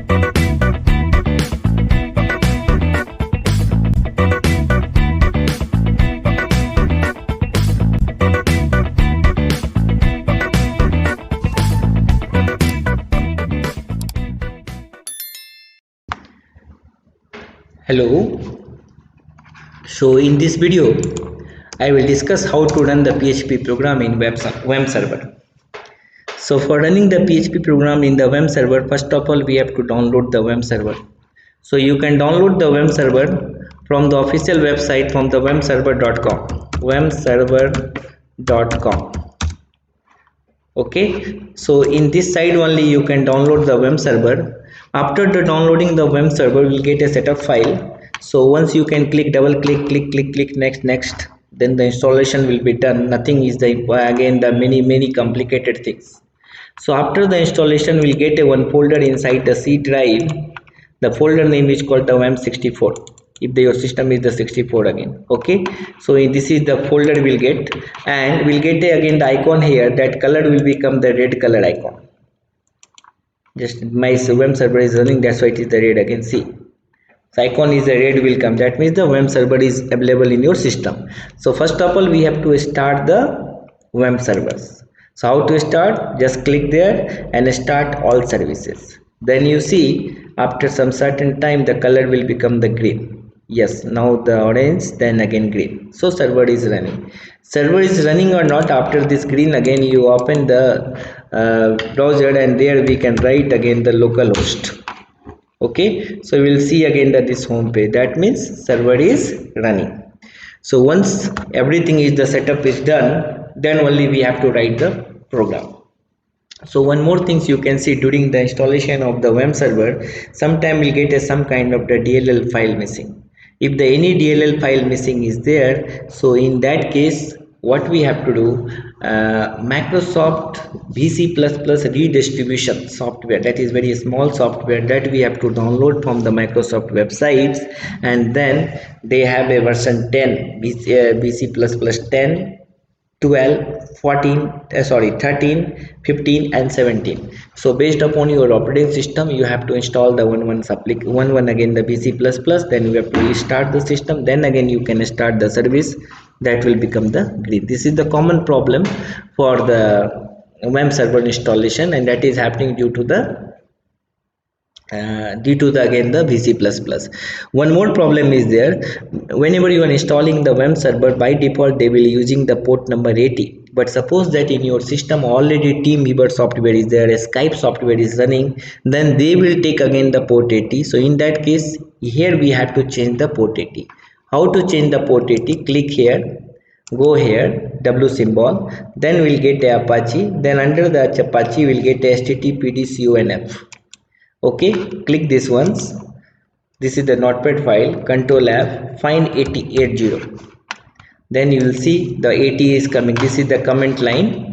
Hello. So in this video, I will discuss how to run the PHP program in web server. So for running the PHP program in the web server, first of all we have to download the web server. So you can download the web server from the official website from the webserver.com. webserver.com. Okay, so in this site only you can download the web server. After the downloading the web server, will get a setup file. So once you can double click next, then the installation will be done. Nothing is the again the many complicated things. So after the installation, we'll get a one folder inside the C drive. The folder name is called the WAM64. If your system is the 64 again, okay. So this is the folder we'll get, and we'll get again the icon here. That color will become the red color icon. Just my web server is running, that's why it is the red again. See, the icon is the red will come. That means the web server is available in your system. So first of all, we have to start the web servers. So how to start? Just click there and start all services. Then you see after some certain time the color will become the green. Yes, now the orange, then again green. So server is running. Server is running or not, after this green again you open the browser, and there we can write again the localhost. Okay, so we'll see again that this home page, that means server is running. So once everything is the setup is done, then only we have to write the program. So one more things you can see during the installation of the web server, sometime we'll get some kind of the DLL file missing. If the any DLL file missing is there, so in that case what we have to do, Microsoft VC++ redistribution software, that is very small software that we have to download from the Microsoft websites, and then they have a version 10 VC++ 10, 12, 14, 13, 15 and 17. So based upon your operating system you have to install the one again the VC++, then you have to restart the system, then again you can start the service, that will become the green. This is the common problem for the web server installation, and that is happening due to the again the VC++. One more problem is there. Whenever you are installing the web server, by default they will using the port number 80, but suppose that in your system already Teamweaver software is there, a Skype software is running, then they will take again the port 80. So in that case here we have to change the port 80. How to change the port 80? Click here, go here, W symbol, then we'll get the Apache, then under the Apache we'll get httpdconf. Okay, click this once. This is the notepad file, control F, find 80. Then you will see the 80 is coming. This is the comment line.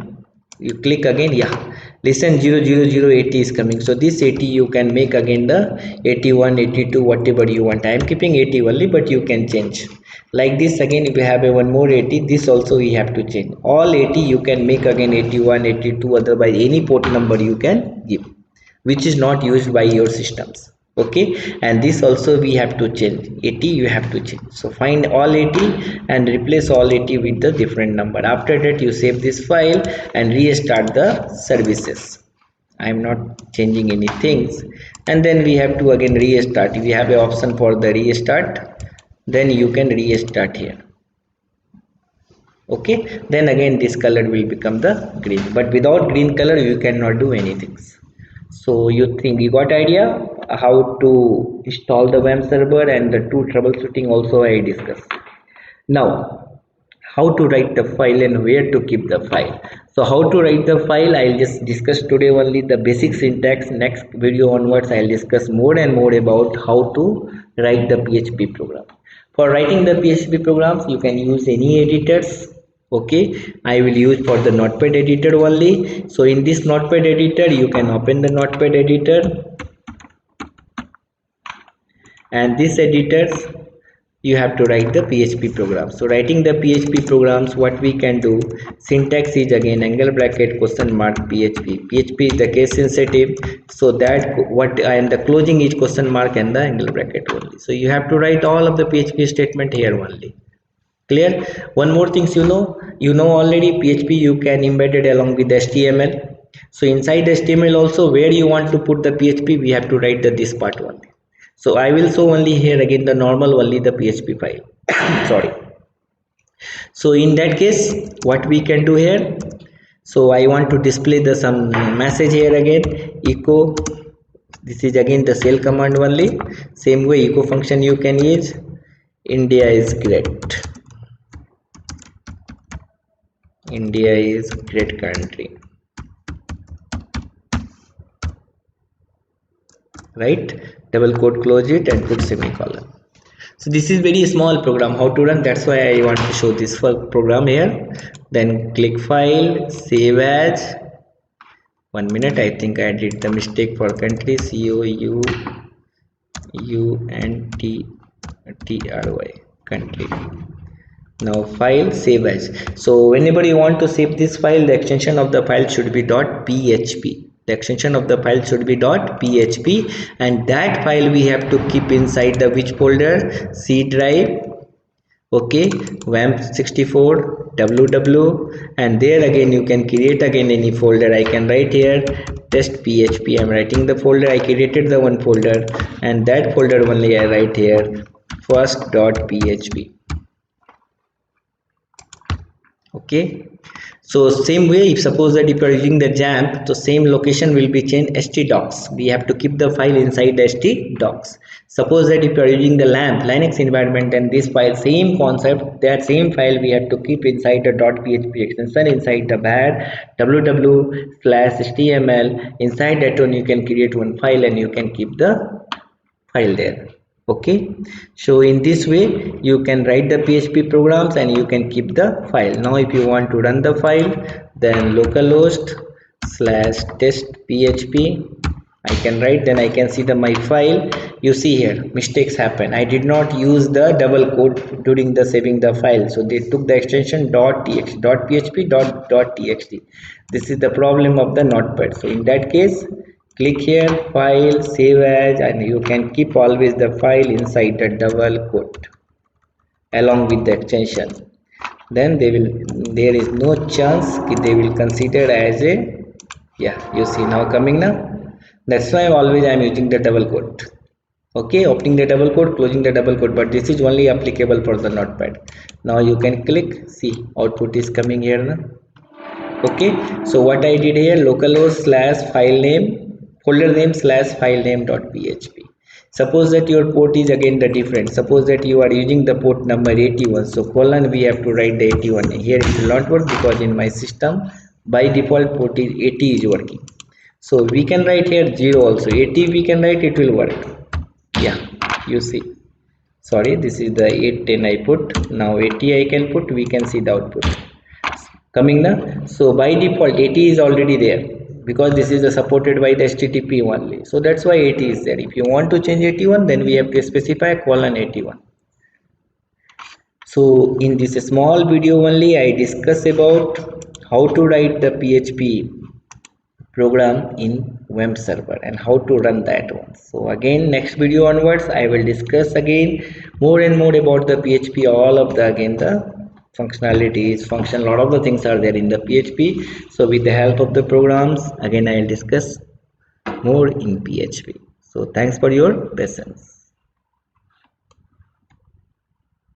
You click again, yeah, listen, 00080 is coming. So this 80 you can make again the 81, 82, whatever you want. I am keeping 80 only, but you can change like this. Again if you have a one more 80, this also we have to change. All 80 you can make again 81, 82, otherwise any port number you can give which is not used by your systems. Okay, and this also we have to change. 80 you have to change. So find all 80 and replace all 80 with the different number. After that you save this file and restart the services. I am not changing any things, and then we have to again restart. If you have an option for the restart, then you can restart here. Okay, then again this color will become the green, but without green color you cannot do anything. So you think you got idea how to install the web server, and the two troubleshooting also I discussed. Now how to write the file and where to keep the file. So how to write the file I'll just discuss today only the basic syntax. Next video onwards I'll discuss more and more about how to write the PHP program. For writing the PHP programs you can use any editors. Okay, I will use for the notepad editor only. So in this notepad editor you can open the notepad editor, and this editors you have to write the PHP program. So writing the PHP programs, what we can do, syntax is again angle bracket question mark PHP. PHP is the case sensitive, so that what and the closing is question mark and the angle bracket only. So you have to write all of the PHP statement here only. Clear? One more things, you know already PHP you can embed it along with HTML. So inside HTML also, where you want to put the PHP, we have to write this part only. So I will show only here again the normal only the PHP file. Sorry. So in that case, what we can do here, so I want to display the some message here again, echo. This is again the shell command only. Same way echo function you can use. India is great. India is great country. Right, double quote, close it and put semicolon. So this is very small program, how to run, that's why I want to show this program here. Then click file, save as. 1 minute, I think I did the mistake for country, COUNTRY, country. Now file, save as. So whenever you want to save this file, the extension of the file should be .php. The extension of the file should be .php, and that file we have to keep inside the which folder? C drive. Okay, WAMP64 ww, and there again you can create again any folder. I can write here test php. I'm writing the folder, I created the one folder, and that folder only I write here first.php. Okay, so same way, if suppose that if you are using the XAMPP, so same location will be changed htdocs. We have to keep the file inside the htdocs. Suppose that if you are using the LAMP Linux environment, and this file, same concept, that same file we have to keep inside the .php extension, inside the var www/html. Inside that one you can create one file and you can keep the file there. Okay, so in this way you can write the PHP programs and you can keep the file. Now if you want to run the file, then localhost/test php I can write, then I can see my file. You see here mistakes happen, I did not use the double quote during the saving the file, so they took the extension .txt, .php, .txt. This is the problem of the notepad. So in that case, click here, file, save as, and you can keep always the file inside the double quote along with the extension. Then there is no chance they will consider as a, yeah, you see now coming now. That's why always I am using the double quote. Okay, opening the double quote, closing the double quote, but this is only applicable for the notepad. Now you can click, see output is coming here now. Okay, so what I did here, localhost/file name, folder name /file name.php. Suppose that your port is again the different. Suppose that you are using the port number 81, so colon we have to write the 81. Here it will not work because in my system by default port is 80 is working. So we can write here 0 also, 80 we can write, it will work. Yeah, you see. Sorry, this is the 810 I put. Now 80 I can put, we can see the output coming now. So by default 80 is already there, because this is supported by the HTTP only, so that's why 80 is there. If you want to change 81, then we have to specify :81. So in this small video only I discuss about how to write the PHP program in WAMP server and how to run that one. So again next video onwards I will discuss again more and more about the PHP, all of the again the functionalities, function, lot of the things are there in the PHP. So with the help of the programs, again I will discuss more in PHP. So thanks for your patience.